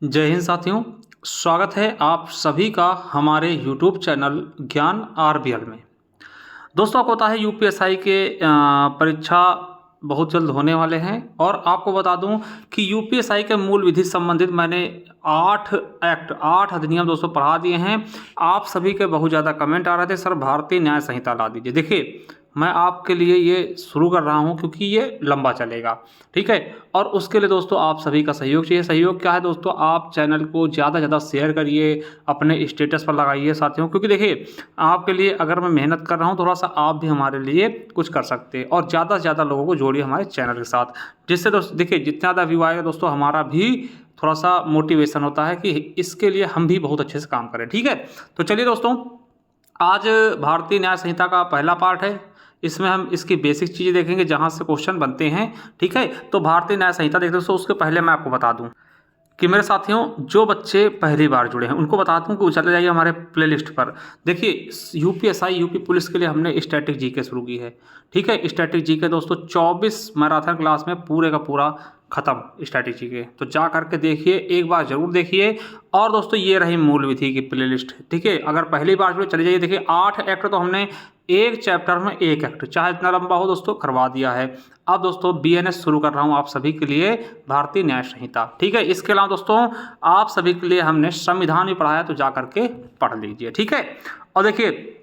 जय हिंद साथियों। स्वागत है आप सभी का हमारे YouTube चैनल ज्ञान आरबीएल में। दोस्तों, आपको पता है यूपीएसआई के परीक्षा बहुत जल्द होने वाले हैं और आपको बता दूं कि यूपीएसआई के मूल विधि संबंधित मैंने 8 अधिनियम दोस्तों पढ़ा दिए हैं। आप सभी के बहुत ज़्यादा कमेंट आ रहे थे, सर भारतीय न्याय संहिता ला दीजिए। देखिए, मैं आपके लिए ये शुरू कर रहा हूं क्योंकि ये लंबा चलेगा, ठीक है। और उसके लिए दोस्तों आप सभी का सहयोग चाहिए। सहयोग क्या है दोस्तों, आप चैनल को ज़्यादा से ज़्यादा शेयर करिए, अपने स्टेटस पर लगाइए साथियों, क्योंकि देखिए आपके लिए अगर मैं मेहनत कर रहा हूँ, थोड़ा सा आप भी हमारे लिए कुछ कर सकते हैं और ज़्यादा से ज़्यादा लोगों को जोड़िए हमारे चैनल के साथ, जिससे दोस्तों देखिए जितना ज़्यादा व्यू आएगा दोस्तों हमारा भी थोड़ा सा मोटिवेशन होता है कि इसके लिए हम भी बहुत अच्छे से काम करें, ठीक है। तो चलिए दोस्तों, आज भारतीय न्याय संहिता का पहला पार्ट है। इसमें हम इसकी बेसिक चीज़ें देखेंगे जहाँ से क्वेश्चन बनते हैं, ठीक है। तो भारतीय न्याय संहिता देखते हैं, उसके पहले मैं आपको बता दूं कि मेरे साथियों जो बच्चे पहली बार जुड़े हैं उनको बताता हूँ कि चले जाइए हमारे प्लेलिस्ट पर। देखिए यूपीएसआई यूपी पुलिस के लिए हमने स्टैटिक जीके शुरू की है, ठीक है। स्टैटिक जीके दोस्तों 24 मैराथन क्लास में पूरे का पूरा खत्म स्टैटिक जीके, तो जा करके देखिए, एक बार जरूर देखिए। और दोस्तों ये रही मूल विधि की प्लेलिस्ट, ठीक है। अगर पहली बार जुड़े चले जाइए, देखिए 8 एक्ट तो हमने एक चैप्टर में एक एक्ट चाहे इतना लंबा हो दोस्तों करवा दिया है। अब दोस्तों बीएनएस शुरू कर रहा हूं आप सभी के लिए, भारतीय न्याय संहिता, ठीक है। इसके अलावा दोस्तों आप सभी के लिए हमने संविधान भी पढ़ाया, तो जा करके पढ़ लीजिए, ठीक है। और देखिए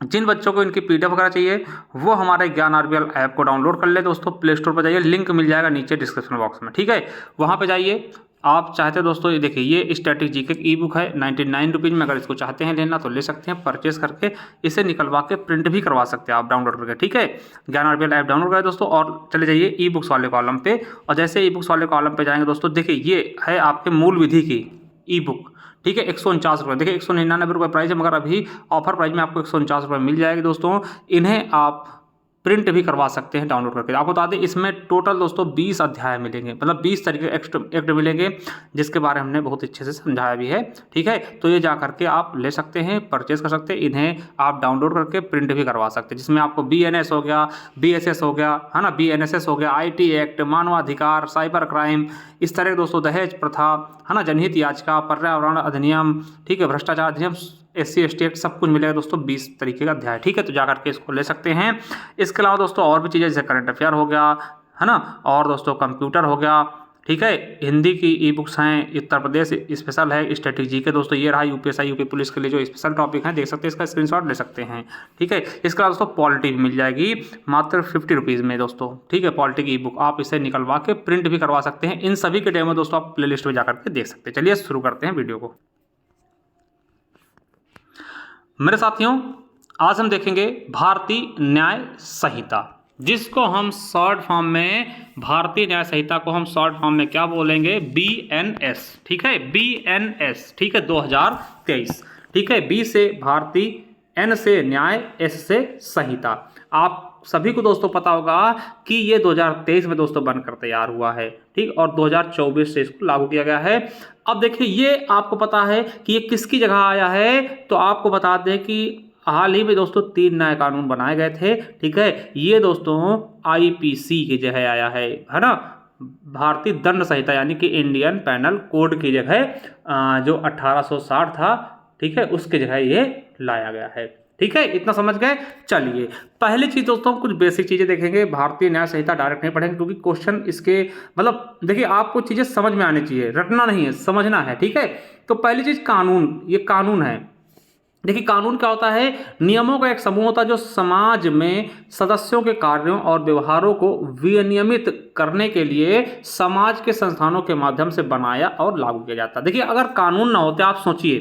जिन बच्चों को इनकी पीडीएफ वगैरह चाहिए वो हमारे ज्ञान आरबीएल ऐप को डाउनलोड कर ले दोस्तों। प्ले स्टोर पर जाइए, लिंक मिल जाएगा नीचे डिस्क्रिप्शन बॉक्स में, ठीक है। वहाँ पे जाइए, आप चाहते दोस्तों ये देखिए ये स्टैटिक जीके की ई बुक है 99 रुपीज़ में। अगर इसको चाहते हैं लेना तो ले सकते हैं, परचेस करके इसे निकलवा के प्रिंट भी करवा सकते हैं आप डाउनलोड करके, ठीक है। ज्ञान आरबीएल ऐप डाउनलोड करें दोस्तों और चले जाइए ई बुक्स वाले कॉलम पे। और जैसे ई बुक्स वाले कॉलम पे जाएंगे दोस्तों, देखिए ये है आपके मूल विधि की ई बुक, ठीक है। 149 रुपये, देखिए 199 रुपये प्राइस है, मगर अभी ऑफर प्राइस में आपको 149 रुपये मिल जाएगी दोस्तों। इन्हें आप प्रिंट भी करवा सकते हैं डाउनलोड करके। आपको बता दें इसमें टोटल दोस्तों 20 अध्याय मिलेंगे, मतलब 20 तरीके एक्ट मिलेंगे, जिसके बारे में हमने बहुत अच्छे से समझाया भी है, ठीक है। तो ये जा करके आप ले सकते हैं, परचेज कर सकते हैं, इन्हें आप डाउनलोड करके प्रिंट भी करवा सकते हैं, जिसमें आपको बीएनएस हो गया, बीएसएस हो गया, है ना, बीएनएसएस हो गया, आईटी एक्ट, मानवाधिकार, साइबर क्राइम, इस तरह दोस्तों दहेज प्रथा, है ना, जनहित याचिका, पर्यावरण अधिनियम, ठीक है, भ्रष्टाचार अधिनियम, SC ST एक्ट, सब कुछ मिलेगा दोस्तों 20 तरीके का अध्याय, ठीक है। तो जाकर के इसको ले सकते हैं। इसके अलावा दोस्तों और भी चीज़ें जैसे करंट अफेयर हो गया, है ना, और दोस्तों कंप्यूटर हो गया, ठीक है। हिंदी की ई बुक्स हैं, उत्तर प्रदेश स्पेशल है, स्टैटिक जीके दोस्तों ये रहा यूपीएसआई यूपी पुलिस के लिए जो स्पेशल टॉपिक हैं, देख सकते हैं, इसका स्क्रीनशॉट ले सकते हैं, ठीक है। इसके अलावा दोस्तों पॉलिटी भी मिल जाएगी मात्र 50 रुपीज़ में दोस्तों, ठीक है। पॉलिटी की ई बुक आप इसे निकलवा के प्रिंट भी करवा सकते हैं। इन सभी के डेमो दोस्तों आप प्ले लिस्ट में जाकर के देख सकते हैं। चलिए शुरू करते हैं वीडियो को। मेरे साथियों, आज हम देखेंगे भारतीय न्याय संहिता, जिसको हम शॉर्ट फॉर्म में, भारतीय न्याय संहिता को हम शॉर्ट फॉर्म में क्या बोलेंगे, BNS, ठीक है, BNS, ठीक है, 2023, ठीक है। B से भारतीय, N से न्याय, S से संहिता। आप सभी को दोस्तों पता होगा कि ये 2023 में दोस्तों बनकर तैयार हुआ है, ठीक, और 2024 से इसको लागू किया गया है। अब देखिए ये आपको पता है कि ये किसकी जगह आया है, तो आपको बता दें कि हाल ही में दोस्तों 3 नए कानून बनाए गए थे, ठीक है। ये दोस्तों IPC की जगह आया है ना, भारतीय दंड संहिता यानी कि इंडियन पैनल कोड की जगह जो 1860 था, ठीक है, उसकी जगह ये लाया गया है, ठीक है। इतना समझ गए। चलिए पहली चीज दोस्तों कुछ बेसिक चीजें देखेंगे। भारतीय न्याय संहिता डायरेक्ट नहीं पढ़ेंगे क्योंकि क्वेश्चन इसके मतलब देखिए आपको चीजें समझ में आनी चाहिए, रटना नहीं है, समझना है, ठीक है। तो पहली चीज कानून, ये कानून है। देखिए कानून क्या होता है, नियमों का एक समूह होता है जो समाज में सदस्यों के कार्यों और व्यवहारों को विनियमित करने के लिए समाज के संस्थानों के माध्यम से बनाया और लागू किया जाता है। देखिए अगर कानून ना होते, आप सोचिए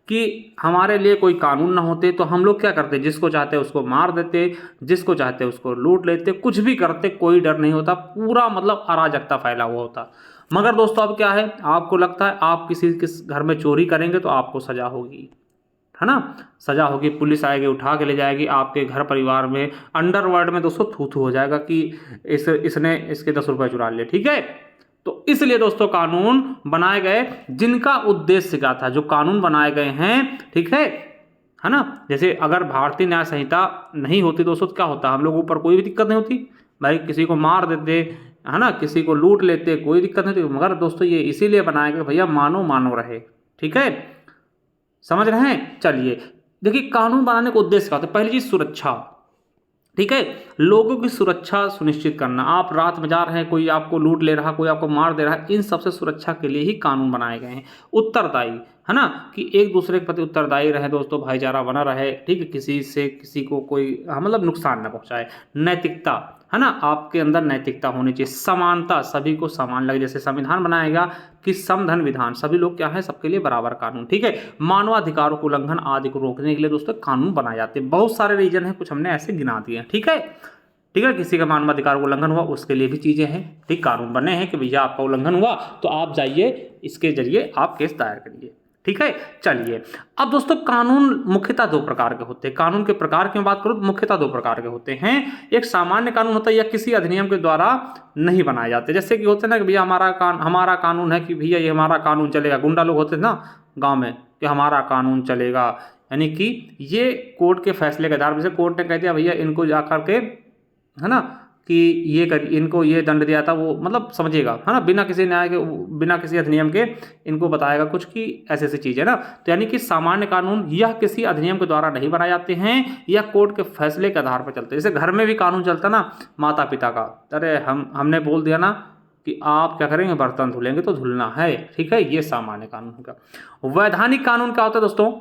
कि हमारे लिए कोई कानून ना होते तो हम लोग क्या करते, जिसको चाहते उसको मार देते, जिसको चाहते उसको लूट लेते, कुछ भी करते, कोई डर नहीं होता, पूरा मतलब अराजकता फैला हुआ होता। मगर दोस्तों अब क्या है, आपको लगता है आप किसी के घर में चोरी करेंगे तो आपको सजा होगी, है ना, सजा होगी, पुलिस आएगी, उठा के ले जाएगी, आपके घर परिवार में अंडरवर्ल्ड में दोस्तों थू थू हो जाएगा कि इसने इसके 10 रुपए चुरा लिए, ठीक है। तो इसलिए दोस्तों कानून बनाए गए, जिनका उद्देश्य क्या था, जो कानून बनाए गए हैं, ठीक है ना। जैसे अगर भारतीय न्याय संहिता नहीं होती दोस्तों तो क्या होता, हम लोगों पर कोई भी दिक्कत नहीं होती, भाई किसी को मार देते, है ना, किसी को लूट लेते, कोई दिक्कत नहीं थी, मगर दोस्तों ये इसीलिए बनाया गया भैया मानव मानव रहे। ठीक है, समझ रहे हैं। चलिए देखिए, कानून बनाने का उद्देश्य क्या होता है। पहली चीज सुरक्षा, ठीक है, लोगों की सुरक्षा सुनिश्चित करना। आप रात में जा रहे हैं, कोई आपको लूट ले रहा, कोई आपको मार दे रहा है, इन सबसे सुरक्षा के लिए ही कानून बनाए गए हैं। उत्तरदायी, है ना, कि एक दूसरे के प्रति उत्तरदायी रहे दोस्तों, भाईचारा बना रहे, ठीक है, किसी से किसी को कोई मतलब नुकसान न पहुंचाए। नैतिकता, है ना, आपके अंदर नैतिकता होनी चाहिए। समानता, सभी को समान लगे, जैसे संविधान बनाएगा कि समधन विधान, सभी लोग क्या है, सबके लिए बराबर कानून। ठीक है, मानवाधिकारों को उल्लंघन आदि को रोकने के लिए दोस्तों कानून बनाए जाते हैं। बहुत सारे रीजन है, कुछ हमने ऐसे गिना दिए हैं। ठीक है, ठीक है, किसी का मानवाधिकार को उल्लंघन हुआ उसके लिए भी चीजें हैं, ठीक, कानून बने हैं कि भैया आपका उल्लंघन हुआ तो आप जाइए, इसके जरिए आप केस दायर करिए। ठीक है, चलिए अब दोस्तों कानून मुख्यतः दो प्रकार के होते हैं। कानून के प्रकार की मैं बात करूं तो मुख्यतः दो प्रकार के होते हैं। एक सामान्य कानून होता है, या किसी अधिनियम के द्वारा नहीं बनाए जाते, जैसे कि होते हैं ना कि भैया हमारा कानून है कि भैया ये हमारा कानून चलेगा। गुंडा लोग होते हैं ना गांव में कि हमारा कानून चलेगा, यानी कि ये कोर्ट के फैसले के आधार पर, जैसे कोर्ट ने कह दिया भैया इनको जाकर के, है ना, कि ये कर, इनको ये दंड दिया था, वो मतलब समझिएगा, है ना, बिना किसी न्याय के, बिना किसी अधिनियम के इनको बताएगा कुछ कि ऐसी ऐसी चीज़ है ना। तो यानी कि सामान्य कानून यह किसी अधिनियम के द्वारा नहीं बनाए जाते हैं, या कोर्ट के फैसले के आधार पर चलते हैं। जैसे घर में भी कानून चलता ना माता पिता का, अरे हमने बोल दिया ना कि आप क्या करेंगे, बर्तन धुलेंगे तो धुलना है। ठीक है, ये सामान्य कानून का। वैधानिक कानून क्या होता है दोस्तों,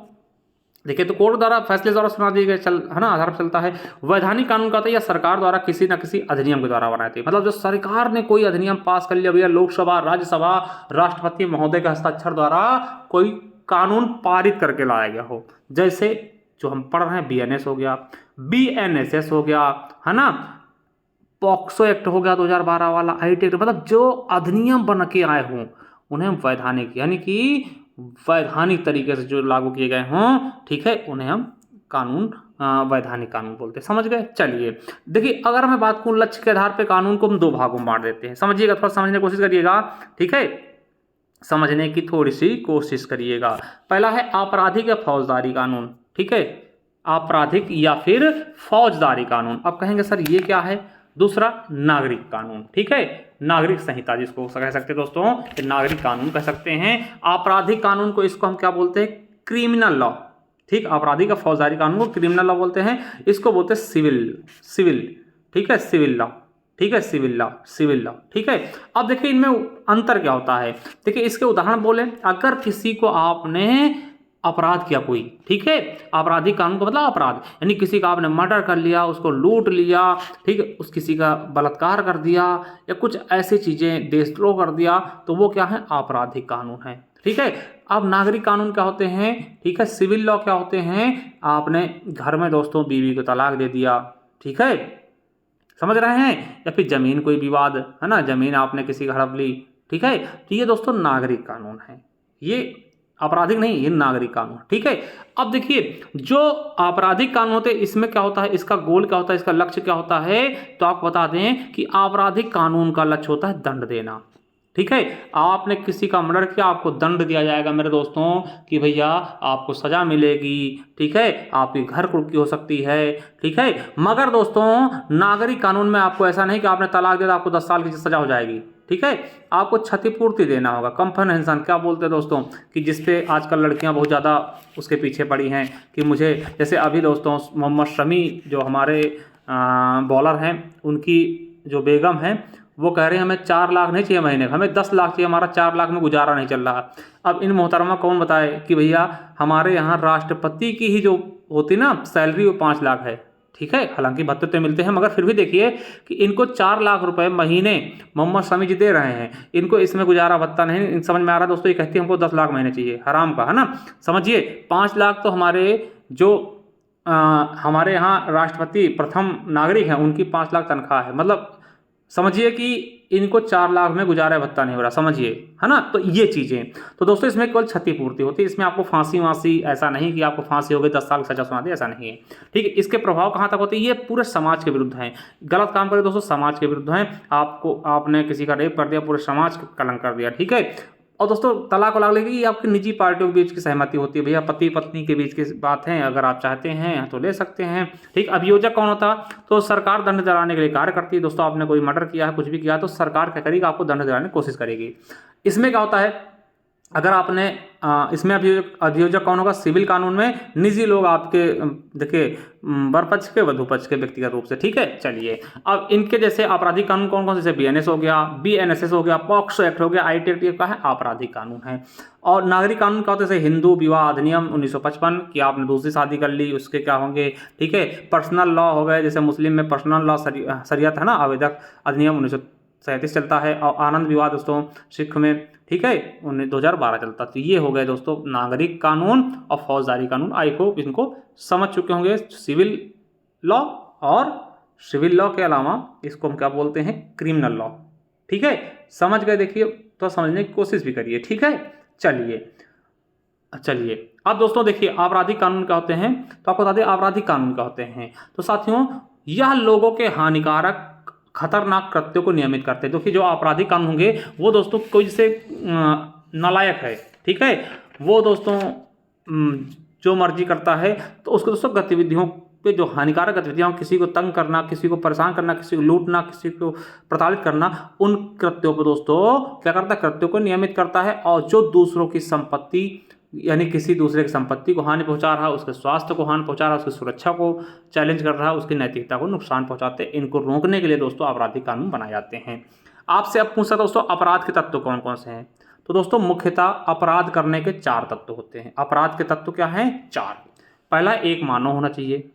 देखिए, तो कोर्ट द्वारा फैसले द्वारा सुना दिए गए, है ना, आधार पर चलता है। वैधानिक कानून का होता है या सरकार द्वारा किसी न किसी अधिनियम के द्वारा बनाए थे, मतलब जो सरकार ने कोई अधिनियम पास कर लिया भैया, लोकसभा, राज्यसभा, राष्ट्रपति महोदय के हस्ताक्षर द्वारा कोई कानून पारित करके लाया गया हो। जैसे जो हम पढ़ रहे हैं BNS हो गया, BNSS हो गया, है ना, पॉक्सो एक्ट हो गया 2012 वाला, IT एक्ट, मतलब जो अधिनियम बन के आए हों उन्हें वैधानिक, यानी कि वैधानिक तरीके से जो लागू किए गए हों, ठीक है, उन्हें हम कानून वैधानिक कानून बोलते हैं। समझ गए। चलिए देखिए, अगर मैं बात करूं लक्ष्य के आधार पे कानून को हम दो भागों में बांट देते हैं। समझिएगा, थोड़ा समझने की कोशिश करिएगा। ठीक है, समझने की थोड़ी सी कोशिश करिएगा। पहला है आपराधिक या फौजदारी कानून। ठीक है, आपराधिक या फिर फौजदारी कानून। अब कहेंगे सर ये क्या है। दूसरा नागरिक कानून। ठीक है, नागरिक संहिता जिसको कह सकते हैं दोस्तों, नागरिक कानून कह सकते हैं। आपराधिक कानून को इसको हम क्या बोलते हैं, क्रिमिनल लॉ। ठीक, आपराधिक का फौजदारी कानून को क्रिमिनल लॉ बोलते हैं, इसको बोलते हैं सिविल। ठीक है, सिविल लॉ। ठीक है, सिविल लॉ। ठीक है, अब देखिए इनमें अंतर क्या होता है। देखिए इसके उदाहरण बोले, अगर किसी को आपने अपराध किया कोई, ठीक है, आपराधिक कानून का मतलब अपराध, यानी किसी का आपने मर्डर कर लिया, उसको लूट लिया, ठीक है, उस किसी का बलात्कार कर दिया या कुछ ऐसी चीजें, देशद्रोह कर दिया, तो वो क्या है, आपराधिक कानून है। ठीक है, अब नागरिक कानून क्या होते हैं। ठीक है, सिविल लॉ क्या होते हैं, आपने घर में दोस्तों बीवी को तलाक दे दिया, ठीक है, समझ रहे हैं, या फिर जमीन कोई विवाद, है ना, जमीन आपने किसी का हड़प ली, ठीक है, तो ये दोस्तों नागरिक कानून है, ये आपराधिक नहीं, ये नागरिक कानून। ठीक है, अब देखिए जो आपराधिक कानून होते हैं इसमें क्या होता है, इसका गोल क्या होता है, इसका लक्ष्य क्या होता है, तो आपको बता दें कि आपराधिक कानून का लक्ष्य होता है दंड देना। ठीक है, आपने किसी का मर्डर किया, आपको दंड दिया जाएगा मेरे दोस्तों, कि भैया आपको सजा मिलेगी। ठीक है, आपकी घर कुर्की हो सकती है। ठीक है, मगर दोस्तों नागरिक कानून में आपको ऐसा नहीं कि आपने तलाक दिया आपको 10 साल की सजा हो जाएगी। ठीक है, आपको क्षतिपूर्ति देना होगा, कंपनसेशन क्या बोलते हैं दोस्तों, कि जिसपे आजकल लड़कियां बहुत ज़्यादा उसके पीछे पड़ी हैं कि मुझे, जैसे अभी दोस्तों मोहम्मद शमी जो हमारे बॉलर हैं, उनकी जो बेगम है वो कह रहे हैं हमें 4 लाख नहीं चाहिए महीने, हमें 10 लाख चाहिए, हमारा 4 लाख में गुजारा नहीं चल रहा। अब इन मोहतरमा कौन बताए कि भैया हमारे यहाँ राष्ट्रपति की ही जो होती ना सैलरी वो 5 लाख है। ठीक है, हालांकि भत्ते तो मिलते हैं, मगर फिर भी देखिए कि इनको 4 लाख रुपए महीने मोहम्मद शमी जी दे रहे हैं, इनको इसमें गुजारा भत्ता नहीं। समझ में आ रहा है दोस्तों, ये कहती है हमको 10 लाख महीने चाहिए, हराम का, है ना। समझिए 5 लाख तो हमारे यहाँ राष्ट्रपति प्रथम नागरिक हैं उनकी 5 लाख तनख्वाह है, मतलब समझिए कि इनको 4 लाख में गुजारा भत्ता नहीं हो रहा, समझिए, है ना। तो ये चीजें, तो दोस्तों इसमें केवल क्षतिपूर्ति होती है, इसमें आपको फांसी वांसी ऐसा नहीं कि आपको फांसी हो गई 10 साल की सजा सुना दी, ऐसा नहीं है। ठीक है, इसके प्रभाव कहाँ तक होते हैं, ये पूरे समाज के विरुद्ध हैं। गलत काम करे दोस्तों समाज के विरुद्ध हैं, आपने किसी का रेप कर दिया, पूरे समाज का कलंक कर दिया। ठीक है, और दोस्तों तलाक वलाक लेके ये आपकी निजी पार्टियों के बीच की सहमति होती है, भैया पति पत्नी के बीच की बात है, अगर आप चाहते हैं तो ले सकते हैं। ठीक, अभियोजक कौन होता? तो सरकार दंड दिलाने के लिए कार्य करती है। दोस्तों आपने कोई मर्डर किया है, कुछ भी किया, तो सरकार क्या करेगी, आपको दंड दिलाने की कोशिश करेगी। इसमें क्या होता है, अगर आपने इसमें अभियोजक कौन होगा? सिविल कानून में निजी लोग आपके देखिए वर पक्ष के वधु पक्ष के व्यक्तिगत रूप से। ठीक है, चलिए अब इनके जैसे आपराधिक कानून कौन कौन से? बीएनएस हो गया, बीएनएसएस हो गया, पॉक्सो एक्ट हो गया, आईटी एक्ट का है आपराधिक कानून है। और नागरिक कानून क्या होते हैं? जैसे हिंदू विवाह अधिनियम 1955 की आपने दूसरी शादी कर ली, उसके क्या होंगे? ठीक है, पर्सनल लॉ हो गए, जैसे मुस्लिम में पर्सनल लॉ शरीयत है ना, आवेदक अधिनियम 1937 चलता है। और आनंद विवाह दोस्तों सिख में, ठीक है, 2012 चलता। तो ये हो गए दोस्तों नागरिक कानून और फौजदारी कानून। आई होप इनको समझ चुके होंगे। सिविल लॉ और सिविल लॉ के अलावा इसको हम क्या बोलते हैं? Criminal law. ठीक है, समझ गए? देखिए तो समझने की कोशिश भी करिए। ठीक है, चलिए अब दोस्तों देखिए आपराधिक कानून क्या होते हैं, तो आपको बता दें आपराधिक कानून क्या होते हैं। तो साथियों यह लोगों के हानिकारक खतरनाक कृत्यों को नियमित करते हैं। देखिए जो आपराधिक कानून होंगे वो दोस्तों कोई जैसे नालायक है, ठीक है, वो दोस्तों जो मर्जी करता है, तो उसको दोस्तों गतिविधियों पे जो हानिकारक गतिविधियां, किसी को तंग करना, किसी को परेशान करना, किसी को लूटना, किसी को प्रताड़ित करना, उन कृत्यों पर दोस्तों क्या करता है? कृत्यों को नियमित करता है। और जो दूसरों की संपत्ति यानी किसी दूसरे की संपत्ति को हानि पहुंचा रहा है, उसके स्वास्थ्य को हानि पहुंचा रहा है, उसकी सुरक्षा को चैलेंज कर रहा है, उसकी नैतिकता को नुकसान पहुंचाते हैं, इनको रोकने के लिए दोस्तों आपराधिक कानून बनाए जाते हैं। आपसे अब पूछता दोस्तों अपराध के तत्व कौन कौन से हैं? तो दोस्तों मुख्यतः अपराध करने के 4 तत्व होते हैं। अपराध के तत्व क्या हैं? 4। पहला एक मानव होना चाहिए,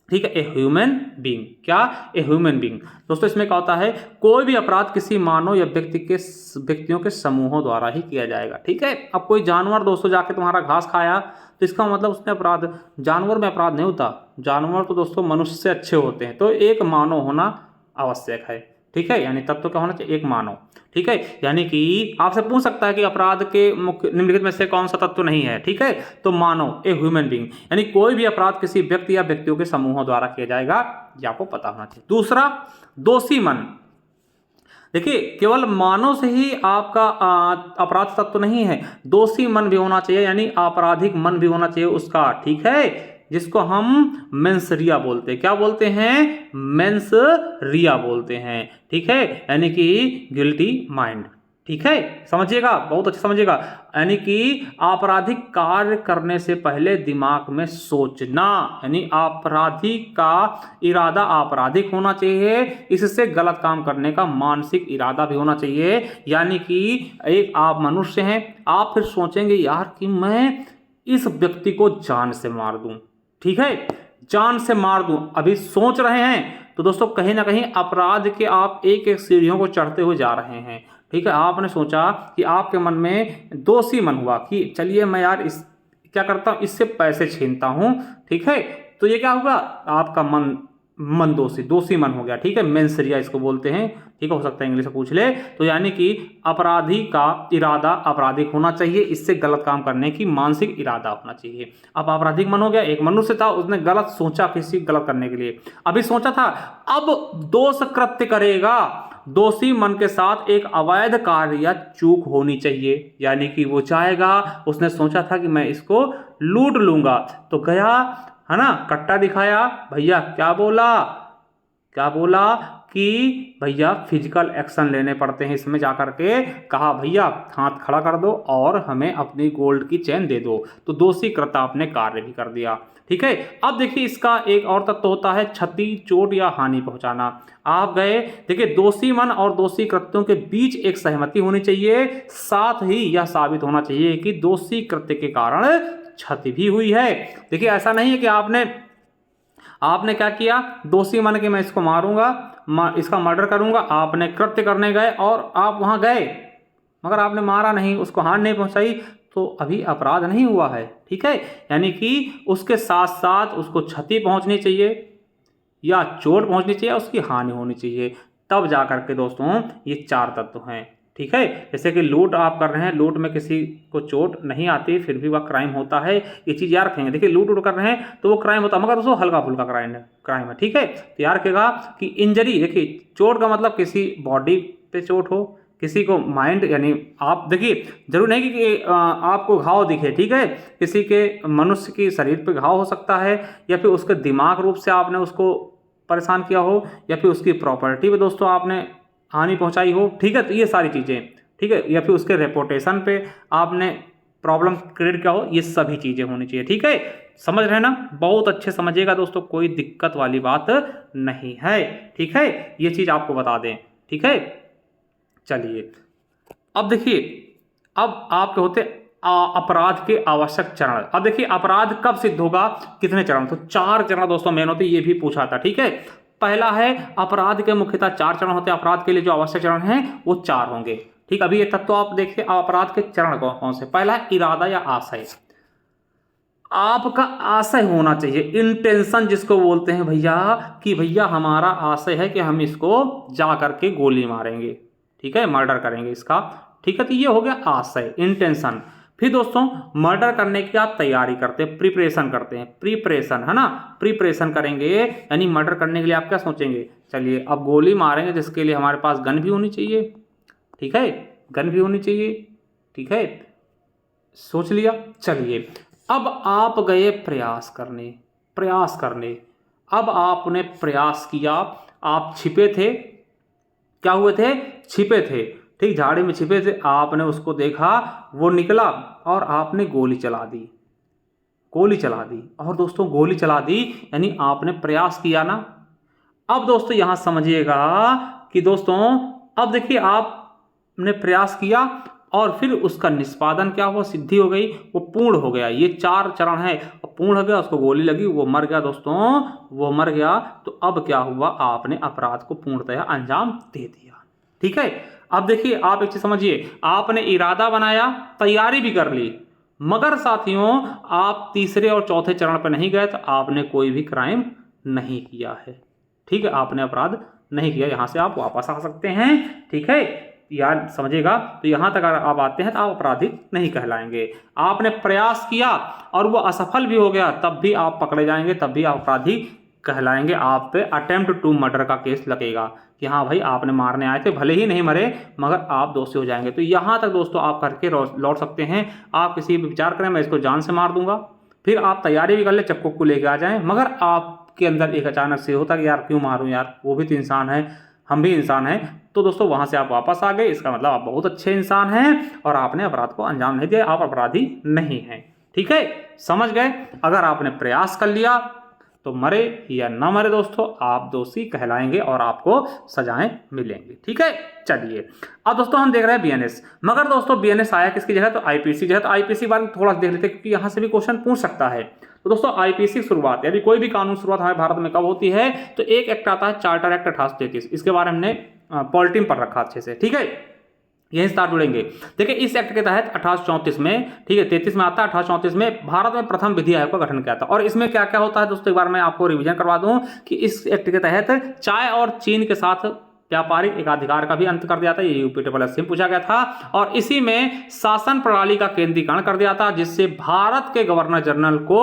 ठीक है, ए ह्यूमन बीइंग। क्या? A human being. दोस्तों इसमें क्या होता है? कोई भी अपराध किसी मानव या व्यक्तियों के समूहों द्वारा ही किया जाएगा। ठीक है, अब कोई जानवर दोस्तों जाके तुम्हारा घास खाया तो इसका मतलब उसने अपराध, जानवर में अपराध नहीं होता। जानवर तो दोस्तों मनुष्य से अच्छे होते हैं। तो एक मानव होना आवश्यक है। ठीक है, यानी तत्व क्या होना चाहिए? एक मानव। ठीक है, यानी कि आपसे पूछ सकता है कि अपराध के मुख्य निम्नलिखित में से कौन सा तत्व नहीं है? ठीक है, तो मानव, ए ह्यूमन बीइंग, यानी कोई भी अपराध किसी व्यक्ति या व्यक्तियों के समूहों द्वारा किया जाएगा, ये आपको पता होना चाहिए। दूसरा दोषी मन। देखिए केवल मानव से ही आपका अपराध तत्व नहीं है, दोषी मन भी होना चाहिए, यानी आपराधिक मन भी होना चाहिए उसका। ठीक है, जिसको हम मेंसरिया बोलते हैं। क्या बोलते हैं? मेंसरिया बोलते हैं। ठीक है, यानी कि गिल्टी माइंड। ठीक है, समझिएगा, बहुत अच्छा समझिएगा। यानी कि आपराधिक कार्य करने से पहले दिमाग में सोचना, यानी आपराधिक का इरादा आपराधिक होना चाहिए, इससे गलत काम करने का मानसिक इरादा भी होना चाहिए। यानी कि एक आप मनुष्य हैं, आप फिर सोचेंगे यार कि मैं इस व्यक्ति को जान से मार दूं। ठीक है, जान से मार दूं, अभी सोच रहे हैं तो दोस्तों कहीं ना कहीं अपराध के आप एक एक सीढ़ियों को चढ़ते हुए जा रहे हैं। ठीक है, आपने सोचा कि आपके मन में दोषी मन हुआ कि चलिए मैं यार इस क्या करता हूं, इससे पैसे छीनता हूं। ठीक है, तो ये क्या होगा? आपका मन दोषी मन हो गया। ठीक है, मेंसरिया इसको बोलते हैं। ठीक है, हो सकता है इंग्लिश में पूछ ले। तो यानी कि अपराधी का इरादा आपराधिक होना चाहिए, इससे गलत काम करने की मानसिक इरादा होना चाहिए। अब आपराधिक मन हो गया, एक मनुष्य था, उसने गलत सोचा किसी गलत करने के लिए, अभी सोचा था, अब दोष कृत्य करेगा। दोषी मन के साथ एक अवैध कार्य या चूक होनी चाहिए, यानी कि वो चाहेगा, उसने सोचा था कि मैं इसको लूट लूंगा, तो गया, है ना, कट्टा दिखाया, भैया क्या बोला कि भैया फिजिकल एक्शन लेने पड़ते हैं, इसमें जाकर के कहा भैया हाथ खड़ा कर दो और हमें अपनी गोल्ड की चेन दे दो। तो दोषी कृत्य आपने कार्य भी कर दिया। ठीक है, अब देखिए इसका एक और तत्व होता है क्षति, चोट या हानि पहुंचाना। आप गए, देखिए दोषी मन और दोषी कृत्यों के बीच एक सहमति होनी चाहिए, साथ ही यह साबित होना चाहिए कि दोषी कृत्य के कारण क्षति भी हुई है। देखिए ऐसा नहीं है कि आपने क्या किया, दोषी मन के मैं इसको मारूंगा, इसका मर्डर करूंगा, आपने कृत्य करने गए और आप वहां गए मगर आपने मारा नहीं, उसको हानि नहीं पहुंचाई, तो अभी अपराध नहीं हुआ है। ठीक है, यानी कि उसके साथ साथ उसको क्षति पहुंचनी चाहिए या चोट पहुंचनी चाहिए, उसकी हानि होनी चाहिए, तब जाकर के दोस्तों ये 4 तत्व हैं। ठीक है, जैसे कि लूट आप कर रहे हैं, लूट में किसी को चोट नहीं आती फिर भी वह क्राइम होता है, ये चीज़ याद रखेंगे। देखिए लूट कर रहे हैं तो वो क्राइम होता है, मगर उसको हल्का फुल्का क्राइम है। ठीक है, तो याद रखेगा कि इंजरी, देखिए चोट का मतलब किसी बॉडी पे चोट हो, किसी को माइंड यानी आप देखिए, जरूर नहीं कि आपको घाव दिखे, ठीक है, किसी के मनुष्य की शरीर पे घाव हो सकता है, या फिर उसके दिमाग रूप से आपने उसको परेशान किया हो, या फिर उसकी प्रॉपर्टी पे दोस्तों आपने हानि पहुंचाई हो, ठीक है, तो ये सारी चीज़ें, ठीक है, या फिर उसके रेपुटेशन पे आपने प्रॉब्लम क्रिएट किया हो, ये सभी चीज़ें होनी चाहिए, ठीक है। समझ रहे ना, बहुत अच्छे समझिएगा दोस्तों, कोई दिक्कत वाली बात नहीं है, ठीक है, ये चीज़ आपको बता दें, ठीक है। चलिए अब देखिए, अब आपके होते अपराध के आवश्यक चरण। अब देखिए अपराध कब सिद्ध होगा, कितने चरण, तो 4 चरण दोस्तों मेन होते, ये भी पूछा था, ठीक है। पहला है अपराध के मुख्यतः 4 चरण होते हैं, अपराध के लिए जो आवश्यक चरण हैं वो 4 होंगे, ठीक। अभी ये तत्व आप देखिए, अपराध के चरण कौन कौन से। पहला है इरादा या आशय, आपका आशय होना चाहिए, इंटेंशन जिसको बोलते हैं भैया, कि भैया हमारा आशय है कि हम इसको जा करके गोली मारेंगे, ठीक है, मर्डर करेंगे इसका, ठीक है, तो ये हो गया आशय, इंटेंशन। फिर दोस्तों मर्डर करने की आप तैयारी करते हैं, प्रिपरेशन करते हैं, प्रिपरेशन है ना, प्रिपरेशन करेंगे यानी मर्डर करने के लिए आप क्या सोचेंगे, चलिए अब गोली मारेंगे जिसके लिए हमारे पास गन भी होनी चाहिए, ठीक है, गन भी होनी चाहिए, ठीक है, सोच लिया। चलिए अब आप गए प्रयास करने, अब आपने प्रयास किया, आप छिपे थे, क्या हुए थे, छिपे थे, ठीक, झाड़ी में छिपे थे, आपने उसको देखा, वो निकला और आपने गोली चला दी, और दोस्तों गोली चला दी यानी आपने प्रयास किया ना। अब दोस्तों यहां समझिएगा कि दोस्तों अब देखिए आपने प्रयास किया और फिर उसका निष्पादन क्या हुआ, सिद्धि हो गई, वो पूर्ण हो गया, ये 4 चरण है, पूर्ण हो गया, उसको गोली लगी, वो मर गया दोस्तों, वो मर गया, तो अब क्या हुआ, आपने अपराध को पूर्णतया अंजाम दे दिया, ठीक है। अब देखिए आप एक चीज समझिए, आपने इरादा बनाया, तैयारी भी कर ली, मगर साथियों आप तीसरे और चौथे चरण पर नहीं गए, तो आपने कोई भी क्राइम नहीं किया है, ठीक है, आपने अपराध नहीं किया, यहां से आप वापस आ सकते हैं, ठीक है, याद समझिएगा। तो यहां तक अगर आप आते हैं तो आप अपराधी नहीं कहलाएंगे। आपने प्रयास किया और वो असफल भी हो गया, तब भी आप पकड़े जाएंगे, तब भी आप अपराधी कहलाएंगे, आप पे अटेम्प्ट टू मर्डर का केस लगेगा कि हाँ भाई आपने मारने आए थे, भले ही नहीं मरे मगर आप दोषी हो जाएंगे। तो यहां तक दोस्तों आप करके लौट सकते हैं। आप किसी भी विचार करें मैं इसको जान से मार दूंगा, फिर आप तैयारी भी कर ले, चक्कू को लेके आ जाएं, मगर आपके अंदर एक अचानक से होता कि यार क्यों मारूं यार, वो भी तो इंसान है, हम भी इंसान हैं, तो दोस्तों वहां से आप वापस आ गए, इसका मतलब आप बहुत अच्छे इंसान हैं और आपने अपराध को अंजाम नहीं दिया, आप अपराधी नहीं हैं, ठीक है, समझ गए। अगर आपने प्रयास कर लिया तो मरे या ना मरे दोस्तों आप दोषी कहलाएंगे और आपको सजाएं मिलेंगी, ठीक है। चलिए अब दोस्तों हम देख रहे हैं बीएनएस, मगर दोस्तों बीएनएस आया किसकी जगह, तो आईपीसी जगह। तो आईपीसी बारे में थोड़ा देख लेते हैं क्योंकि यहां से भी क्वेश्चन पूछ सकता है। तो दोस्तों आईपीसी शुरुआत यानी कोई भी कानून शुरुआत हमारे भारत में कब होती है, तो एक एक्ट आता है चार्टर एक्ट 1833, इसके बारे में हमने पॉलिटिन पढ़ रखा अच्छे से, ठीक है, यही स्टार जुड़ेंगे। देखिए इस एक्ट के तहत 1834 में, ठीक है, 33 में आता है, 1834 में भारत में प्रथम विधि आयोग का गठन किया था। और इसमें क्या क्या होता है दोस्तों एक बार मैं आपको रिवीजन करवा दूं कि इस एक्ट के तहत चाय और चीन के साथ व्यापारिक एकाधिकार का भी अंत कर दिया था, ये यूपी ट्रिपल एस में पूछा गया था। और इसी में शासन प्रणाली का केंद्रीकरण कर दिया था, जिससे भारत के गवर्नर जनरल को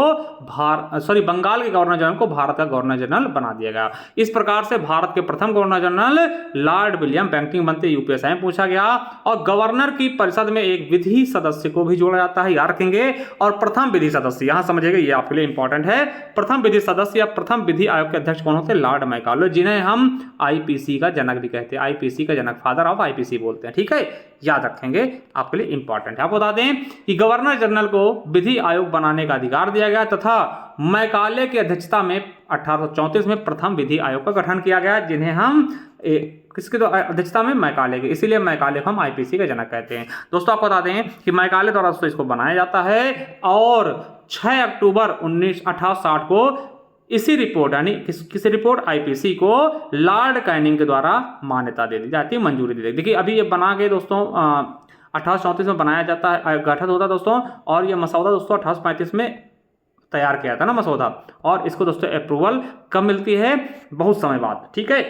बंगाल के गवर्नर जनरल को भारत का गवर्नर जनरल बना दिया गया। इस प्रकार से भारत के प्रथम governor general Lord William Bentinck बनते, यूपीएससी में पूछा गया। और गवर्नर की परिषद में एक विधि सदस्य को भी जोड़ा जाता है, याद रखेंगे। और प्रथम विधि सदस्य यहां समझिएगा, ये आपके लिए इंपॉर्टेंट है, प्रथम विधि सदस्य या प्रथम विधि आयोग के अध्यक्ष कौन होते हैं, लॉर्ड मैकाले, जिन्हें हम आईपीसी का जनक भी कहते हैं, आईपीसी का जनक, फादर ऑफ आईपीसी बोलते हैं, ठीक है, याद रखेंगे, आपके लिए इंपॉर्टेंट है। आपको बता दें कि गवर्नर जनरल को विधि आयोग बनाने का अधिकार दिया गया तथा मैकाले की अध्यक्षता में 1834 में प्रथम विधि आयोग का गठन किया गया, जिन्हें हम किसके तो अध्यक्षता में, मैकाले के, इसीलिए मैकाले को हम आईपीसी का जनक कहते हैं। दोस्तों आपको बता दें कि मैकाले द्वारा दोस्तों इसको बनाया जाता है और 6 अक्टूबर 1860 को इसी रिपोर्ट यानी किसी रिपोर्ट आईपीसी को लॉर्ड कैनिंग के द्वारा मान्यता दे दी जाती है, मंजूरी दी जाती है। देखिए अभी ये बना के दोस्तों 1834 में बनाया जाता है, गठित होता है दोस्तों, और ये मसौदा दोस्तों 1835 में तैयार किया था ना मसौदा, और इसको दोस्तों अप्रूवल कब मिलती है, बहुत समय बाद, ठीक है।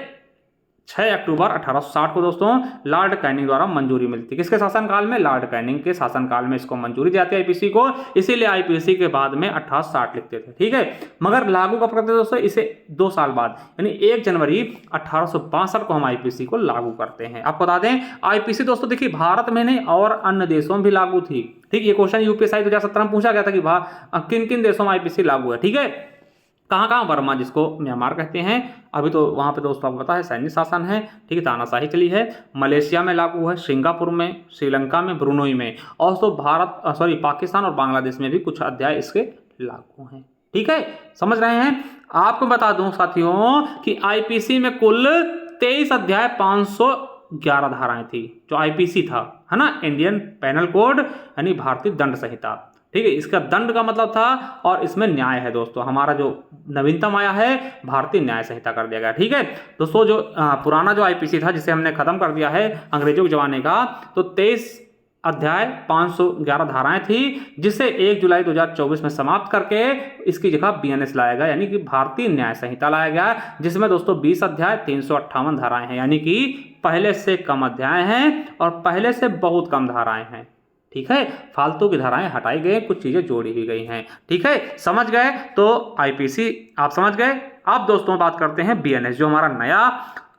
6 अक्टूबर 1860 को दोस्तों लॉर्ड कैनिंग द्वारा मंजूरी मिलती है। किसके शासनकाल में? लॉर्ड कैनिंग के शासनकाल में इसको मंजूरी दी जाती है आईपीसी को, इसीलिए आईपीसी के बाद में 1860 लिखते थे। ठीक है, मगर लागू कब करते थे दोस्तों? इसे 2 साल बाद यानी 1 जनवरी 1862 को हम आईपीसी को लागू करते हैं। आपको बता दें आईपीसी दोस्तों देखिए भारत में नहीं और अन्य देशों में भी लागू थी। ठीक, ये क्वेश्चन यूपीएससी 2017 में पूछा गया था कि किन किन देशों में आईपीसी लागू है। ठीक है, कहाँ कहाँ? बर्मा जिसको म्यांमार कहते हैं, अभी तो वहाँ पे दोस्तों आपको पता है सैन्य शासन है। ठीक है, तानाशाही चली है। मलेशिया में लागू है, सिंगापुर में, श्रीलंका में, ब्रुनोई में, और तो पाकिस्तान और बांग्लादेश में भी कुछ अध्याय इसके लागू हैं। ठीक है, समझ रहे हैं? आपको बता दूं साथियों कि आईपीसी में कुल 23 अध्याय 511 धाराएं थी। जो आईपीसी था, है ना, इंडियन पेनल कोड यानी भारतीय दंड संहिता। ठीक है, इसका दंड का मतलब था, और इसमें न्याय है दोस्तों। हमारा जो नवीनतम आया है भारतीय न्याय संहिता कर दिया गया। ठीक है दोस्तों, जो पुराना जो आईपीसी था जिसे हमने खत्म कर दिया है अंग्रेजों के जमाने का, तो 23 अध्याय 511 धाराएं थी, जिसे 1 जुलाई 2024 में समाप्त करके इसकी जगह बीएनएस लाया गया, यानी कि भारतीय न्याय संहिता लाया गया, जिसमें दोस्तों 20 अध्याय 358 धाराएं हैं, यानी कि पहले से कम अध्याय हैं और पहले से बहुत कम धाराएं हैं। ठीक है, फालतू की धाराएं हटाई गई, कुछ चीजें जोड़ी भी गई हैं। ठीक है, समझ गए? तो आईपीसी आप समझ गए। अब दोस्तों बात करते हैं बीएनएस, जो हमारा नया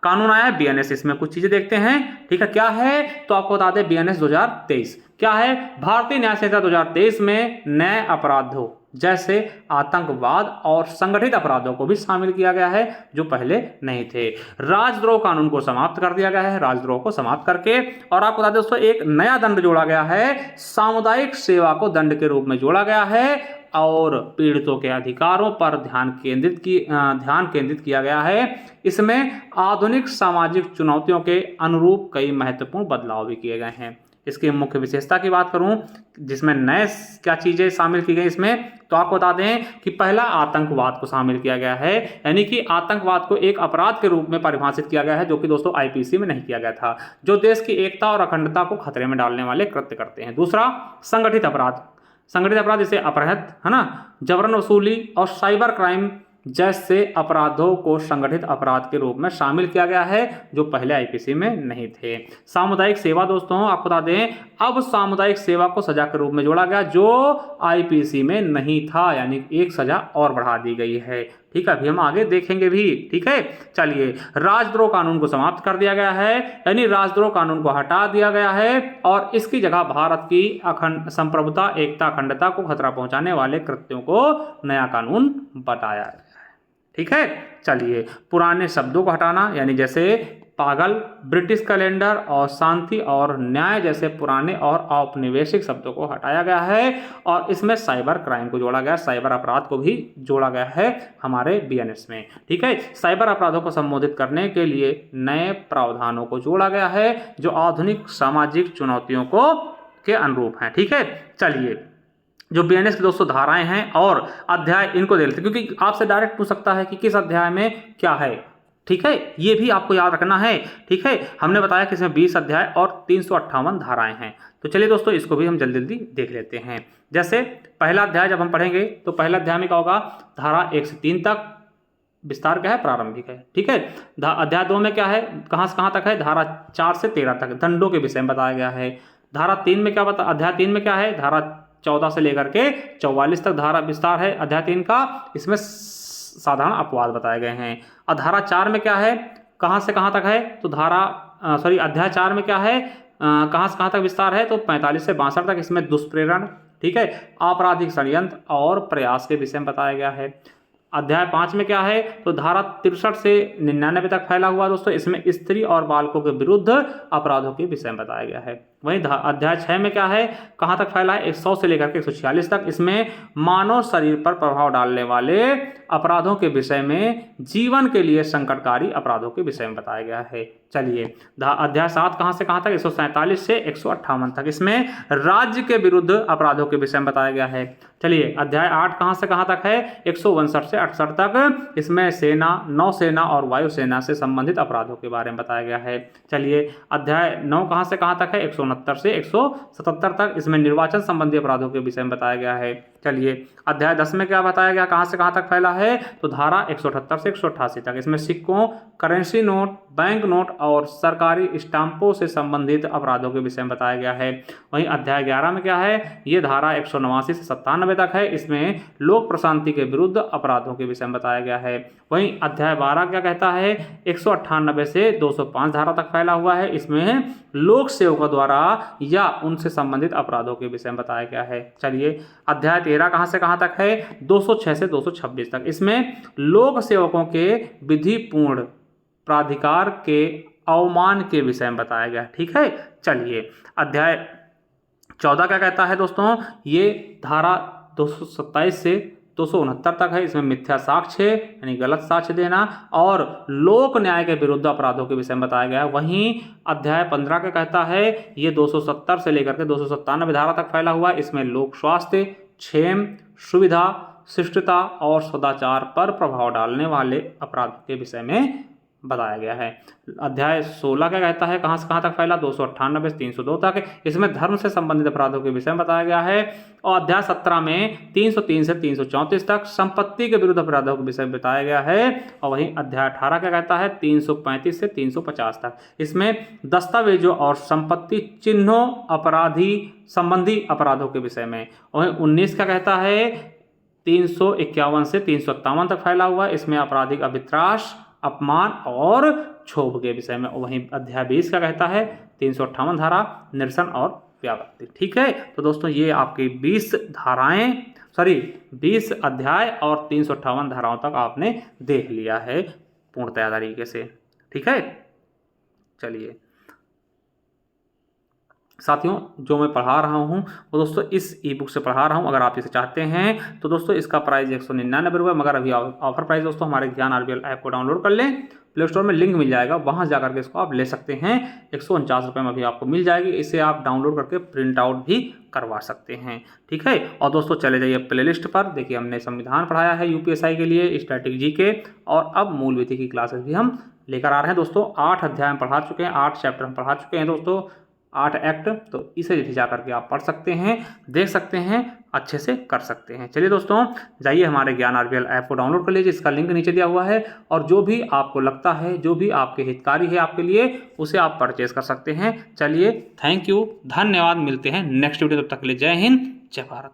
कानून आया है बीएनएस, इसमें कुछ चीजें देखते हैं। ठीक है, क्या है तो आपको बता दें बीएनएस 2023 क्या है। भारतीय न्याय संहिता 2023 में नए अपराधों जैसे आतंकवाद और संगठित अपराधों को भी शामिल किया गया है, जो पहले नहीं थे। राजद्रोह कानून को समाप्त कर दिया गया है, राजद्रोह को समाप्त करके, और आपको बता दें दोस्तों एक नया दंड जोड़ा गया है, सामुदायिक सेवा को दंड के रूप में जोड़ा गया है, और पीड़ितों के अधिकारों पर ध्यान केंद्रित किया गया है। इसमें आधुनिक सामाजिक चुनौतियों के अनुरूप कई महत्वपूर्ण बदलाव भी किए गए हैं। इसकी मुख्य विशेषता की बात करूं, जिसमें नए क्या चीजें शामिल की गई इसमें, तो आपको बता दें कि पहला आतंकवाद को शामिल किया गया है, यानी कि आतंकवाद को एक अपराध के रूप में परिभाषित किया गया है, जो कि दोस्तों आईपीसी में नहीं किया गया था, जो देश की एकता और अखंडता को खतरे में डालने वाले कृत्य करते हैं। दूसरा संगठित अपराध जैसे अपहरण, है ना, जबरन वसूली और साइबर क्राइम जैसे अपराधों को संगठित अपराध के रूप में शामिल किया गया है, जो पहले आईपीसी में नहीं थे। सामुदायिक सेवा दोस्तों आपको बता दें, अब सामुदायिक सेवा को सजा के रूप में जोड़ा गया, जो आईपीसी में नहीं था, यानी एक सजा और बढ़ा दी गई है। ठीक है, अभी हम आगे देखेंगे भी। ठीक है, चलिए, राजद्रोह कानून को समाप्त कर दिया गया है, यानी राजद्रोह कानून को हटा दिया गया है, और इसकी जगह भारत की संप्रभुता, एकता, अखंडता को खतरा पहुंचाने वाले कृत्यों को नया कानून बताया है। ठीक है, चलिए, पुराने शब्दों को हटाना, यानी जैसे पागल, ब्रिटिश कैलेंडर और शांति और न्याय जैसे पुराने और औपनिवेशिक शब्दों को हटाया गया है, और इसमें साइबर क्राइम को जोड़ा गया, साइबर अपराध को भी जोड़ा गया है हमारे बीएनएस में। ठीक है, साइबर अपराधों को संबोधित करने के लिए नए प्रावधानों को जोड़ा गया है, जो आधुनिक सामाजिक चुनौतियों के अनुरूप हैं। ठीक है, चलिए, जो बीएनएस की दोस्तों धाराएं हैं और अध्याय, इनको देख लेते हैं, क्योंकि आपसे डायरेक्ट पूछ सकता है कि किस अध्याय में क्या है। ठीक है, ये भी आपको याद रखना है। ठीक है, हमने बताया कि इसमें 20 अध्याय और 358 धाराएं हैं। तो चलिए दोस्तों, इसको भी हम जल्दी जल्दी देख लेते हैं। जैसे पहला अध्याय जब हम पढ़ेंगे, तो पहला अध्याय में क्या होगा, धारा 1 से 3 तक विस्तार क्या है, प्रारंभिक है। ठीक है, अध्याय 2 में क्या है, कहाँ से कहाँ तक है, धारा 4 से 13 तक दंडों के विषय में बताया गया है। धारा 3 में क्या अध्याय 3 में क्या है, धारा 14 से लेकर के 44 तक धारा विस्तार है अध्याय 3 का, इसमें साधारण अपवाद बताए गए हैं। और धारा 4 में क्या है, कहाँ से कहाँ तक है, तो अध्याय 4 में क्या है, कहाँ से कहाँ तक विस्तार है, तो 45 से 62 तक, इसमें दुष्प्रेरण, ठीक है, आपराधिक षड्यंत्र और प्रयास के विषय में बताया गया है। अध्याय 5 में क्या है, तो धारा 63 से 99 तक फैला हुआ दोस्तों, इसमें स्त्री और बालकों के विरुद्ध अपराधों के विषय में बताया गया है। वहीं अध्याय 6 में क्या है, कहाँ तक फैला है, 100 से लेकर के 146 तक, इसमें मानव शरीर पर प्रभाव डालने वाले अपराधों के विषय में, जीवन के लिए संकटकारी अपराधों के विषय में बताया गया है। चलिए, अध्याय 7 कहाँ से कहाँ तक, 147 से 158 तक, इसमें राज्य के विरुद्ध अपराधों के विषय में बताया गया है। चलिए, अध्याय 8 कहाँ से कहाँ तक है, 159 से 68 तक, इसमें सेना, नौसेना और वायुसेना से संबंधित अपराधों के बारे में बताया गया है। चलिए, अध्याय 9 कहाँ से कहाँ तक है, 169 से 177 तक, इसमें निर्वाचन संबंधी अपराधों के विषय में बताया गया है। चलिए अध्याय 10 में क्या बताया गया, कहाँ से कहाँ तक फैला है, तो धारा 178 से 188 तक। इसमें सिक्कों, करेंसी नोट, बैंक नोट और सरकारी स्टाम्पों से संबंधित अपराधों के विषय में बताया गया है। वहीं अध्याय 11 में क्या है, ये धारा 189 से 97 तक है। इसमें लोक प्रशांति के विरुद्ध अपराधों के विषय में बताया गया है। वहीं अध्याय 12 क्या कहता है, 198 से 205 धारा तक फैला हुआ है। इसमें लोक सेवकों द्वारा या उनसे संबंधित अपराधों के विषय में बताया गया है। चलिए अध्याय 13 कहाँ से कहाँ तक है, 206 से 226 तक। इसमें लोक सेवकों के विधिपूर्ण प्राधिकार के अवमान के विषय में बताया गया। ठीक है, चलिए अध्याय 14 क्या कहता है दोस्तों, ये धारा 227 से 269 तक है। इसमें मिथ्या साक्ष्य यानी गलत साक्ष्य देना और लोक न्याय के विरुद्ध अपराधों के विषय में बताया गया है। वहीं अध्याय 15 क्या कहता है, ये 270 से लेकर के 297 धारा तक फैला हुआ है। इसमें लोक स्वास्थ्य, क्षेम, सुविधा, शिष्टता और सदाचार पर प्रभाव डालने वाले अपराधों के विषय में बताया गया है। अध्याय 16 क्या कहता है, कहाँ से कहाँ तक फैला, 298 से 302 तक। इसमें धर्म से संबंधित अपराधों के विषय में बताया गया है। और अध्याय 17 में 303 से 334 तक संपत्ति के विरुद्ध अपराधों के विषय में बताया गया है। और वहीं अध्याय 18 क्या कहता है, 335 से 350 तक। इसमें दस्तावेजों और संपत्ति चिन्हों अपराधी संबंधी अपराधों के विषय में। वहीं 19 क्या कहता है, 351 से 357 तक फैला हुआ है। इसमें आपराधिक अभित्राश, अपमान और क्षोभ के विषय में। वहीं अध्याय 20 का कहता है, 358 धारा निरसन और व्यावृत्ति। ठीक है, तो दोस्तों ये आपकी 20 अध्याय और 358 धाराओं तक आपने देख लिया है पूर्णतया तरीके से। ठीक है, चलिए साथियों, जो मैं पढ़ा रहा हूँ वो दोस्तों इस ई बुक से पढ़ा रहा हूँ। अगर आप इसे चाहते हैं तो दोस्तों इसका प्राइस 199 रुपये, मगर अभी ऑफर प्राइस दोस्तों हमारे ज्ञान आरबीएल ऐप को डाउनलोड कर लें, प्ले स्टोर में लिंक मिल जाएगा, वहाँ जा करके इसको आप ले सकते हैं। 149 रुपये में अभी आपको मिल जाएगी। इसे आप डाउनलोड करके प्रिंट आउट भी करवा सकते हैं। ठीक है, और दोस्तों चले जाइए प्लेलिस्ट पर। देखिए हमने संविधान पढ़ाया है यूपीएसआई के लिए, स्टैटिक जीके, और अब मूल विधि की क्लासेस भी हम लेकर आ रहे हैं दोस्तों। 8 अध्याय हम पढ़ा चुके हैं, 8 चैप्टर हम पढ़ा चुके हैं दोस्तों, 8 एक्ट। तो इसे भी जा करके आप पढ़ सकते हैं, देख सकते हैं, अच्छे से कर सकते हैं। चलिए दोस्तों, जाइए हमारे ज्ञान आरबीएल ऐप को डाउनलोड कर लीजिए, इसका लिंक नीचे दिया हुआ है। और जो भी आपको लगता है, जो भी आपके हितकारी है आपके लिए, उसे आप परचेज कर सकते हैं। चलिए, थैंक यू, धन्यवाद। मिलते हैं नेक्स्ट वीडियो, तब तक के लिए जय हिंद, जय भारत।